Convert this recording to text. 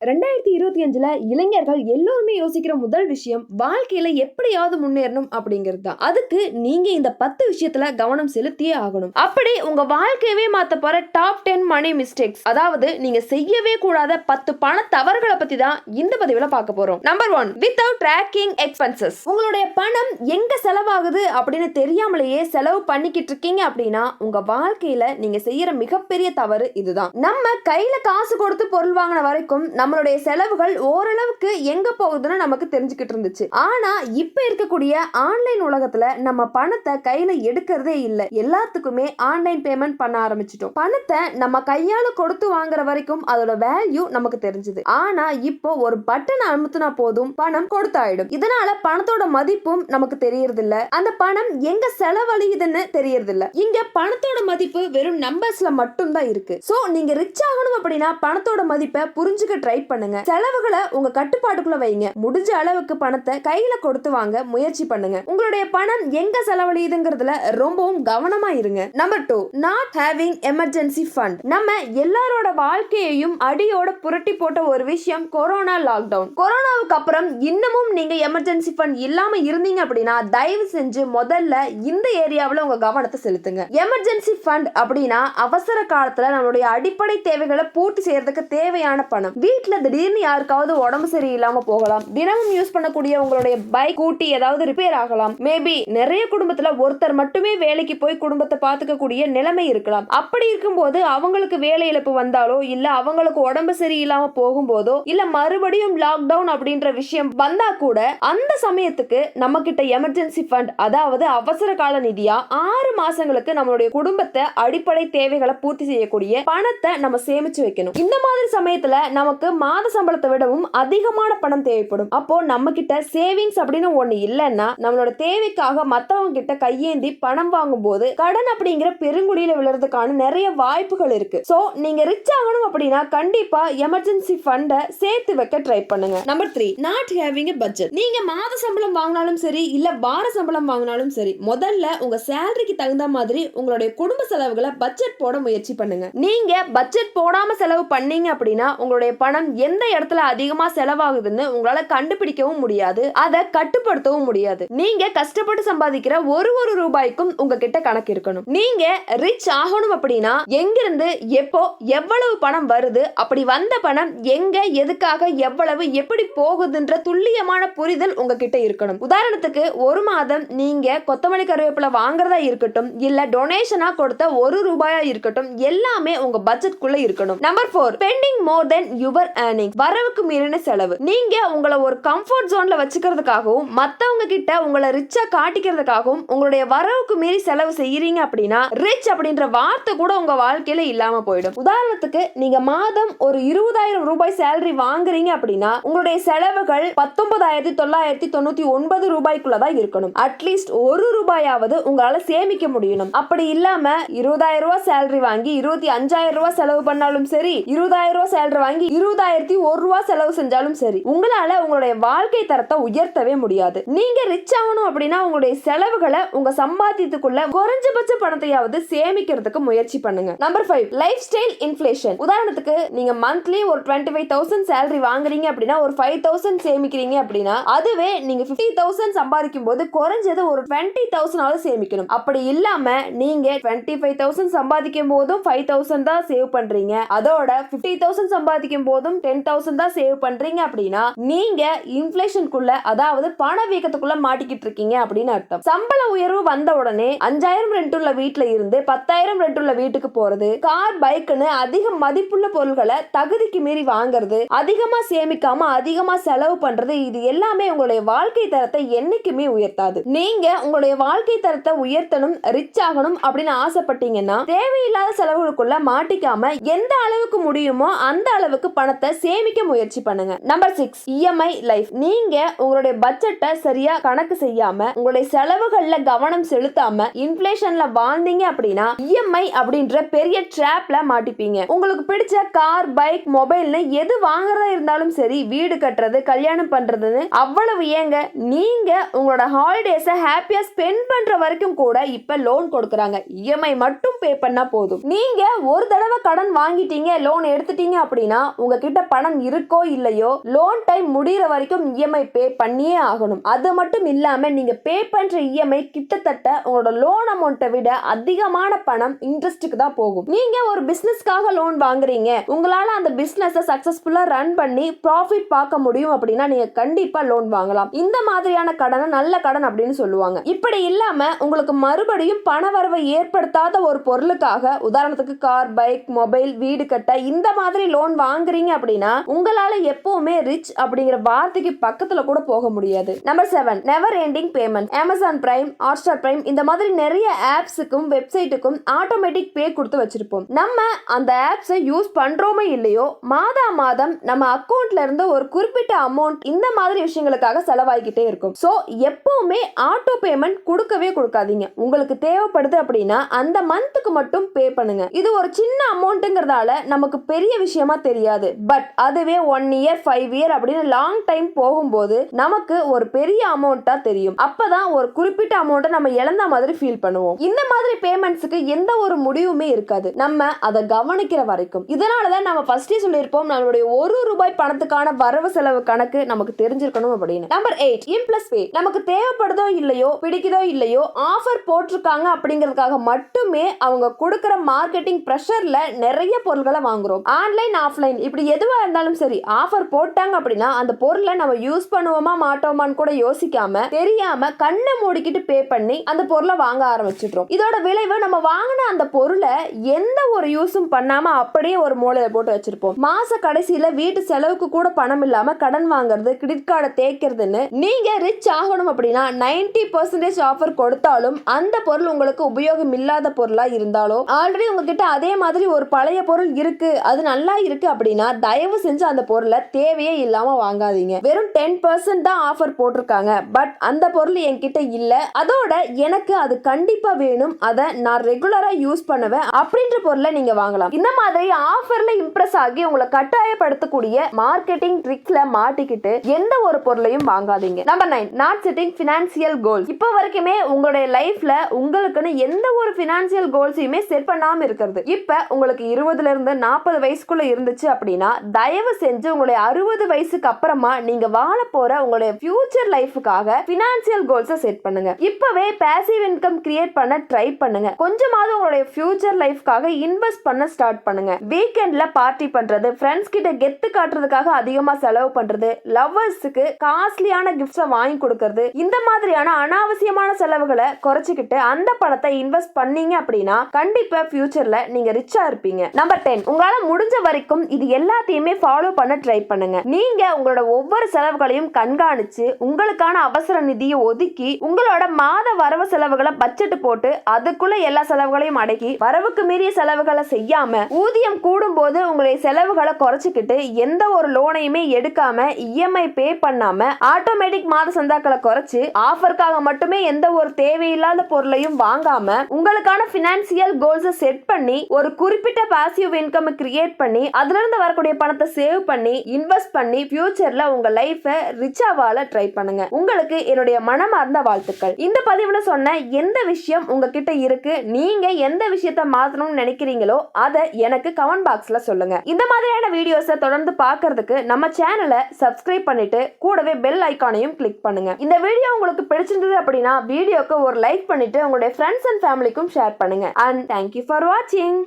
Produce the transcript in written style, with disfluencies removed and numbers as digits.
2025ல இளைஞர்கள் எல்லோருமே யோசிக்கிற முதல் விஷயம் வாழ்க்கையில எப்படியாவது முன்னேறணும் அப்படிங்கிறது தான். அதுக்கு நீங்க இந்த 10 விஷயத்துல கவனம் செலுத்தியே ஆகணும். அப்படி உங்க வாழ்க்கையவே மாத்த போற டாப் 10 மணி மிஸ்டேக்ஸ், அதாவது நீங்க செய்யவே கூடாத 10 பண தவறுகளை பத்தி தான் இந்த பதிவுல பார்க்க போறோம். Number 1, without tracking expenses. உங்களுடைய பணம் எங்க செலவாகுது அப்படின்னு தெரியாமலேயே செலவு பண்ணிக்கிட்டு இருக்கீங்க அப்படின்னா உங்க வாழ்க்கையில நீங்க செய்யற மிகப்பெரிய தவறு இதுதான். நம்ம கையில காசு கொடுத்து பொருள் வாங்கின வரைக்கும் நம்மளுடைய செலவுகள் ஓரளவுக்கு எங்க போகுதுன்னு நமக்கு தெரிஞ்சுக்கிட்டு இருந்துச்சு. ஆனா இப்ப இருக்கக்கூடிய ஆன்லைன் உலகத்துல நம்ம பணத்தை கையில எடுக்கிறதே இல்ல. எல்லாத்துக்குமே ஆன்லைன் பேமெண்ட் பண்ண ஆரம்பிச்சிட்டோம். பணத்தை நம்ம கையால கொடுத்து வாங்குற வரைக்கும் அதோட வேல்யூ நமக்கு தெரிஞ்சது. ஆனா இப்போ ஒரு பட்டன் அமுத்துனா போதும் பணம் கொடுத்தாயிடும். இதனால பணத்தோட மதிப்பும் நமக்கு தெரியறது இல்ல. அந்த பணம் எங்க செலவழியுதுன்னு தெரியறது இல்ல. இங்க பணத்தோட மதிப்பு வெறும் நம்பர்ஸ்ல மட்டும் தான் இருக்கு. சோ நீங்க ரிச் ஆகணும் அப்படின்னா பணத்தோட மதிப்பை புரிஞ்சுக்க ட்ரை பண்ணுங்க. செலவுகளை உங்க கட்டுப்பாட்டுக்குள்ள வைங்க. முடிஞ்ச அளவுக்கு பணத்தை கையில கொடுத்து வாங்க முயற்சி பண்ணுங்க. உங்களுடைய பணம் எங்க செலவழியுதுங்கிறதுல ரொம்பவும் கவனமா இருங்க. Number 2, not having emergency fund. நம்ம எல்லாரோட வாழ்க்கையையும் அடியோட புரட்டி போட்ட ஒரு விஷயம் கொரோனா லாக்டவுன். கொரோனாவுக்கு அப்புறம் இன்னமும் நீங்க எமர்ஜென்சி ஃபண்ட் இல்லாம இருந்தீங்க அப்படின்னா தயவு செஞ்சு முதல்ல இந்த ஏரியாவில் உங்க கவனத்தை செலுத்துங்க. எமர்ஜென்சி ஃபண்ட் அப்படின்னா அவசர காலத்துல நம்மளுடைய அடிப்படை தேவைகளை பூர்த்தி செய்யறதுக்கு தேவையான பணம். வீட்டுல திடீர்னு யாருக்காவது உடம்பு சரியில்லாம போகலாம். தினமும் யூஸ் பண்ணக்கூடிய உங்களுடைய பைக் கூட்டி ஏதாவது ரிப்பேர் ஆகலாம். மேபி நிறைய குடும்பத்துல ஒருத்தர் மட்டுமே வேலைக்கு போய் குடும்பத்தை பாத்துக்க கூடிய நிலைமை இருக்கலாம். அப்படி இருக்கும்போது அவங்களுக்கு வேலை இழப்பு வந்தாலோ இல்ல அவங்களுக்கு உடம்பு சரியில்லாம போகும்போதோ இல்ல மறுபடியும் லாக்டவுன் அப்படின்ற விஷயம் வந்தா கூட அந்த சமயத்துக்கு நம்ம கிட்ட எமர்ஜென்சி ஃபண்ட், அதாவது அவசர கால நிதியா 6 மாசங்களுக்கு நம்மளுடைய குடும்பத்தை அடிப்படை தேவைகளை பூர்த்தி செய்யக்கூடிய பணத்தை நம்ம சேமிச்சு வைக்கணும். இந்த மாதிரி சமயத்துல நமக்கு மாத சம்பளத்தை விடவும் அதிகமான பணம் தேவைப்படும். அப்போ நம்ம கிட்ட சேவிங்ஸ் அப்படின்னு ஒண்ணு இல்லைன்னா நம்மளோட தேவைக்காக மத்தவங்க கிட்ட கையேந்தி பணம் வாங்கும் போது கடன் அப்படிங்கிற பெருங்குடியில விழுறதுக்கான நிறைய வாய்ப்புகள் இருக்கு. சோ நீங்க ரிச் ஆகணும் அப்படின்னா கண்டிப்பா எமர்ஜென்சி ஃபண்டை சேர்த்து வைக்க ட்ரை பண்ணுங்க. Number 3, not having a budget. நீங்க மாத சம்பளம் வாங்கினாலும் சரி இல்ல வார சம்பளம் வாங்கினாலும் சரி முதல்ல உங்க சேலரிக்கு தகுந்த மாதிரி உங்களுடைய குடும்ப செலவுகளை பட்ஜெட் போட முயற்சி பண்ணுங்க. நீங்க பட்ஜெட் போடாம செலவு பண்ணீங்க அப்படின்னா உங்களுடைய பணம் எந்த இடத்துல அதிகமா செலவாகுதுன்னு உங்களால கண்டுபிடிக்கவும் முடியாது, அதை கட்டுப்படுத்தவும் முடியாது. நீங்க கஷ்டப்பட்டு சம்பாதிக்கிற ஒரு ரூபாய்க்கும் உங்ககிட்ட கணக்கு இருக்கணும். நீங்க ரிச் ஆகணும் அப்படின்னா எங்கிருந்து எப்போ எவ்வளவு பணம் வருது, அப்படி வந்த பணம் எங்க எதுக்காக எவ்வளவு எப்படி போகுதுன்ற துல்லியமான புரிதல் உங்ககிட்ட இருக்கணும். உதாரணத்துக்கு ஒரு மாதம் நீங்க கொத்தமல்லி கருவேப்பிலை வாங்குறதா இருக்கட்டும் இல்ல டொனேஷனா கொடுத்த ரூபாயா இருக்கட்டும் எல்லாமே உங்க பட்ஜெட்குள்ள இருக்கணும். Number 4, spending more then your earning. வரவுக்கு மீறின செலவு. நீங்க உங்களை ஒரு கம்ஃபர்ட் ஜோன்ல வச்சுக்கிறதுக்காகவும் மத்தவங்க கிட்ட உங்களை ரிச்சா காட்டிக்கிறதுக்காகவும் உங்களுடைய வரவுக்கு மீறி செலவு செய்யறீங்க அப்படின்னா ரிச் அப்படின்ற வார்த்தை கூட உங்க வாழ்க்கையில இல்லாம போயிடும். உதாரணத்துக்கு நீங்க மாதம் ஒரு 20,000 ரூபாய் சேலரி வாங்குறீங்க அப்படின்னா உங்களுடைய செலவுகள் 19,999 ரூபாய்க்குள்ளதான் இருக்கணும். அட்லீஸ்ட் ரூபாயாவது உங்களால சேமிக்க முடியணும். அப்படி இல்லாம 20,000 ரூபாய் சேலரி வாங்கி 25,000 ரூபாய் செலவு பண்ணாலும் சரி, 20,000 ரூபாய் சேலரி வாங்கி 20,001 ரூபாய் செலவு செஞ்சாலும் சரி உங்களால உங்களுடைய வாழ்க்கை தரத்தை உயர்த்தவே முடியாது. நீங்க ரிச் ஆகணும் அப்படின்னா உங்களுடைய செலவுகளை உங்க சம்பாத்தியத்துக்குள்ள குறைஞ்சபட்ச பணத்தையாவது சேமிக்கிறதுக்கு முயற்சி பண்ணுங்க. Number 5, life style inflation. உதாரணத்துக்கு நீங்க மந்த்லி ஒரு 25,000 சேலரி வாங்குறீங்க அப்படின்னா ஒரு 5,000 சேமிக்கிறீங்க அப்படின்னா அதுவே நீங்க 50,000 சம்பாதிக்கும் போது குறைஞ்சது ஒரு 20,000 சேமிக்கணும். அப்படி இல்லாம நீங்க 25,000 சம்பாதிக்கும் போதும் 5,000 தான் சேவ் பண்றீங்க, அதோட 50,000 சம்பாதிக்கும் போதும் 10,000 தான் சேவ் பண்றீங்க அப்படின்னா நீங்க இன்ஃப்ளேஷனுக்குள்ள, அதாவது பணவீக்கத்துக்குள்ள மாட்டிக்கிட்டு இருக்கீங்க அப்படின்னு அர்த்தம். சம்பள உயர்வு வந்த உடனே 5,000 ரெண்ட் உள்ள வீட்டுல இருந்து 10,000 ரெண்ட் உள்ள வீட்டுக்கு போறது, கார் பைக்னு அதிக மதிப்புள்ள பொருட்களை தகுதிக்கு மீறி வாங்குறது, அதிகமா சேமிக்காம அதிகமா செலவு பண்றது, இது எல்லாமே உங்களுடைய வாழ்க்கை தரத்தை என்னைக்குமே உயர்த்தாது. நீங்க உங்களுடைய வாழ்க்கை தரத்தை உயர்த்தணும், ரிச் ஆகணும் அப்படின்னு ஆசைப்பட்டீங்கன்னா தேவையில்லாத செலவுகளுக்குள்ள மாட்டிக்காம எந்த அளவுக்கு முடியுமோ அந்த அளவுக்கு பணத்தை சேமிக்க முயற்சி பண்ணுங்க. Number 6, EMI life. நீங்க உங்களுடைய பட்ஜெட்டை சரியா கணக்கு செய்யாம உங்களுடைய செலவுகள்ல கவனம் செலுத்தாம இன்ஃப்ளேஷன்ல வாழ்ந்தீங்க அப்படின்னா இஎம்ஐ அப்படின்ற பெரிய ட்ராப்ல மாட்டிப்பீங்க. உங்களுக்கு பிடிச்ச கார் பைக் மொபைல்னு எது வாங்குறதா இருந்தாலும் சரி, வீடு கட்டுறது கல்யாணம் பண்றதுன்னு அவ்வளவு ஏங்க நீங்க உங்களோட ஹாலிடேஸை ஹாப்பியா ஸ்பெண்ட் பண்ற வரைக்கும் கூட இப்ப லோன் கொடுக்கறாங்க. இஎம்ஐ மட்டும் பே பண்ணா போதும். நீங்க ஒரு தடவை கடன் வாங்கிட்டீங்க, லோன் எடுத்துட்டீங்க அப்படின்னா உங்ககிட்ட உங்ககிட்ட பணம் இருக்கோ இல்லையோ லோன் டைம் முடிகிற வரைக்கும் இஎம்ஐ பே பண்ணியே ஆகணும். அது மட்டும் இல்லாம நீங்க பே பண்ற இஎம்ஐ கிட்டத்தட்ட உங்களோட லோன் அமௌண்ட்டை விட அதிகமான பணம் இன்ட்ரெஸ்ட்டுக்கு தான் போகும். நீங்க ஒரு பிசினஸ்க்காக லோன் வாங்குறீங்க, உங்களால அந்த பிசினஸை சக்சஸ்ஃபுல்லா ரன் பண்ணி ப்ராஃபிட் பார்க்க முடியும் அப்படின்னா நீங்க கண்டிப்பா லோன் வாங்கலாம். இந்த மாதிரியான கடனை நல்ல கடன் அப்படின்னு சொல்லுவாங்க. இப்படி இல்லாம உங்களுக்கு மறுபடியும் பண வரவை ஏற்படுத்தாத ஒரு பொருளுக்காக, உதாரணத்துக்கு கார், பைக், மொபைல், வீடு கட்ட இந்த மாதிரி லோன் வாங்குறீங்க அப்படின்னா உங்களால எப்பவுமே ரிச் அப்படிங்கிற வார்த்தைக்கு பக்கத்துல கூட போக முடியாது. Number 7, never ending payment. Amazon prime, Hotstar prime இந்த மாதிரி நிறைய ஆப்ஸுக்கும் வெப்சைட்டுக்கும் ஆட்டோமேட்டிக் பே கொடுத்து வச்சிருப்போம். நம்ம அந்த ஆப்ஸை யூஸ் பண்றோமே இல்லையோ மாதம் நம்ம அக்கௌண்ட்ல இருந்து ஒரு குறிப்பிட்ட அமௌண்ட் இந்த மாதிரி விஷயங்களுக்காக செலவாகிக்கிட்டே இருக்கும். சோ எப்பவுமே ஆட்டோ பேமெண்ட் கொடுக்கவே கொடுக்காதீங்க. உங்களுக்கு தேவைப்படுது அப்படின்னா அந்த மந்த்துக்கு மட்டும் பே பண்ணுங்க. இது ஒரு சின்ன அமௌண்ட்ங்கிறதால நமக்கு பெரிய விஷயமா தெரியாது. பட் அதுவே 1 இயர் 5 இயர் அப்படின்னு லாங் டைம் போகும்போது நமக்கு ஒரு பெரிய அமௌண்டா தெரியும். அப்பதான் ஒரு குறிப்பிட்ட அமௌண்ட்டை நம்ம இழந்த மாதிரி ஃபீல் பண்ணுவோம். இந்த மாதிரி பேமெண்ட்ஸுக்கு எந்த ஒரு முடிவுமே இருக்காது நம்ம அதை கவனிக்கிற வரைக்கும். இதனாலதான் நம்ம ஃபர்ஸ்டே சொல்லியிருப்போம் நம்மளுடைய ₹1 பணத்துக்கான வரவு செலவு கணக்கு நமக்கு தெரிஞ்சிருக்கணும் அப்படின்னு. நம்பர் 8, இம்ப்ளஸ் பே. நமக்கு தேவைப்படுதோ இல்லையோ, பிடிக்குதோ இல்லையோ, ஆஃபர் போட்டிருக்காங்க அப்படிங்கிறதுக்காக மட்டுமே அவங்க கொடுக்கிற மார்க்கெட்டிங் பிரஷர்ல நிறைய பொருட்களை வாங்குறோம். ஆன்லைன், ஆஃப்லைன் இப்படி எதுவா இருந்தாலும் சரி, ஆஃபர் போட்டாங்க அப்படின்னா அந்த பொருளை நம்ம யூஸ் பண்ணுவோமா மாட்டோமான்னு கூட யோசிக்காம தெரியாம கண்ணை மூடிக்கிட்டு பே பண்ணி அந்த பொருளை வாங்க ஆரம்பிச்சிடுறோம். இதோட விளைவு நம்ம வாங்கின அந்த பொருளை எந்த ஒரு யூஸும் பண்ணாம அப்படியே ஒரு மூலையில போட்டு வச்சிருப்போம். மாச கடைசியில வீட்டு செலவுக்கு கூட பணம் இல்லாம கடன் வாங்குறது, கிரெடிட் கார்டை தேய்க்கிறதுன்னு நீங்க ரிச் ஆகணும் அப்படின்னா 90% ஆஃபர் கொடுத்தாலும் அந்த பொருள் உங்களுக்கு உபயோகம் இல்லாத பொருளா இருந்தாலோ, ஆல்ரெடி உங்ககிட்ட அதே மாதிரி ஒரு பழைய பொருள் இருக்கு, அது நல்லா இருக்கு அப்படின்னா தயவு செஞ்சு அந்த பொருளை தேவையே இல்லாம வாங்காதீங்க. வெறும் 10% தான் ஆஃபர் போட்டிருக்காங்க, பட் அந்த பொருள் என்கிட்ட இல்ல, அதோட எனக்கு அது கண்டிப்பா வேணும், அதை நான் ரெகுலரா யூஸ் பண்ணுவேன் அப்படின்ற பொருளை நீங்க வாங்கலாம். இந்த மாதிரி ஆஃபர்ல இம்ப்ரெஸ் ஆகி உங்களை கட்டாயப்படுத்தக்கூடிய மார்க்கெட்டிங் ட்ரிக்ஸ்ல மாட்டிக்கிட்டு எந்த ஒரு பொருளையும் வாங்காதீங்க. Number 9, not setting financial goals. இப்போ வரைக்குமே உங்களுடைய லைஃப்ல உங்களுக்குன்னு எந்த ஒரு ஃபினான்சியல் கோல்ஸையுமே செட் பண்ணாம இருக்கிறது. இப்ப உங்களுக்கு 20ல இருந்து 40 வயசுக்குள்ள இருந்துச்சு அப்படின்னா தயவு செஞ்சு உங்களுடைய 60 வயசுக்கு அப்புறமா நீங்க வாழ போற உங்களுடைய ஃபியூச்சர் லைஃபுக்காக ஃபினான்சியல் கோல்ஸை செட் பண்ணுங்க. இப்பவே பாசிவ் இன்கம் கிரியேட் பண்ண ட்ரை பண்ணுங்க. கொஞ்சமாவது உங்களுடைய ஃபியூச்சர் லைஃப்காக இன்வெஸ்ட் பண்ண ஸ்டார்ட் பண்ணுங்க. வீக்கெண்ட்ல பார்ட்டி பண்றது, ஃப்ரெண்ட்ஸ் கிட்ட கெத்து காட்டுறதுக்காக அதிகமா செலவு பண்றது, லவ்வர்ஸுக்கு காஸ்ட்லியான கிஃப்ட்ஸை வாங்கி கொடுக்கறது, இந்த மாதிரியான அனாவசியமான செலவுகளை குறைச்சிக்கிட்டு அந்த பணத்தை இன்வெஸ்ட் பண்ணீங்க அப்படின்னா கண்டிப்பா ஃபியூச்சர்ல நீங்க ரிச்சா இருப்பீங்க. நம்பர் 10, உங்களால முடிஞ்ச வரைக்கும் இது எல்லாத்தையுமே ஃபாலோ பண்ண ட்ரை பண்ணுங்க. நீங்க உங்களோட ஒவ்வொரு செலவுகளையும் கண்காணிச்சு உங்களுக்கான அவசர நிதியை ஒதுக்கி உங்களோட மாத வரவு செலவுகளை பட்ஜெட் போட்டு அதுக்குள்ள எல்லா செலவுகளையும் அடக்கி வரவுக்கு மீறிய செலவுகளை செய்யாம ஊதியம் கூடும் போது உங்களுடைய செலவுகளை குறைச்சிக்கிட்டு எந்த ஒரு லோனையுமே எடுக்காம இஎம்ஐ பே பண்ணாம ஆட்டோமேட்டிக் மாத சந்தாக்களை குறைச்சு ஆஃபருக்காக மட்டுமே எந்த ஒரு தேவையில்லாத பொருளையும் வாங்காம உங்களுக்கான பினான்சியல் கோல்ஸை செட் பண்ணி ஒரு குறிப்பிட்ட பாசிவ் இன்கம் கிரியேட் பண்ணி அதுல இருந்து வரக்கூடிய பணத்தை சேவ் பண்ணி இன்வெஸ்ட் பண்ணி ஃபியூச்சர்ல உங்க லைஃபை ரிச்சா வாழ ட்ரை பண்ணுங்க. உங்களுக்கு என்னுடைய மனமார்ந்த வாழ்த்துக்கள். இந்த பதிவுல சொன்ன எந்த விஷயம் உங்ககிட்ட இருக்கு, நீங்க எந்த விஷயத்தை மாத்தணும்னு நினைக்கிறீங்களோ அதை எனக்கு கமெண்ட் பாக்ஸ்ல சொல்லுங்க. இந்த மாதிரியான வீடியோஸை தொடர்ந்து பார்க்கிறதுக்கு நம்ம சேனலை சப்ஸ்கிரைப் பண்ணிட்டு கூடவே பெல் ஐகானையும் கிளிக் பண்ணுங்க. இந்த வீடியோ உங்களுக்கு பிடிச்சிருந்தது அப்படின்னா வீடியோக்கு ஒரு லைக் பண்ணிட்டு உங்களுடைய ஃப்ரெண்ட்ஸ் அண்ட் ஃபேமிலிக்கும் ஷேர் பண்ணுங்க. அண்ட் தேங்க்யூ ஃபார் வாட்சிங்.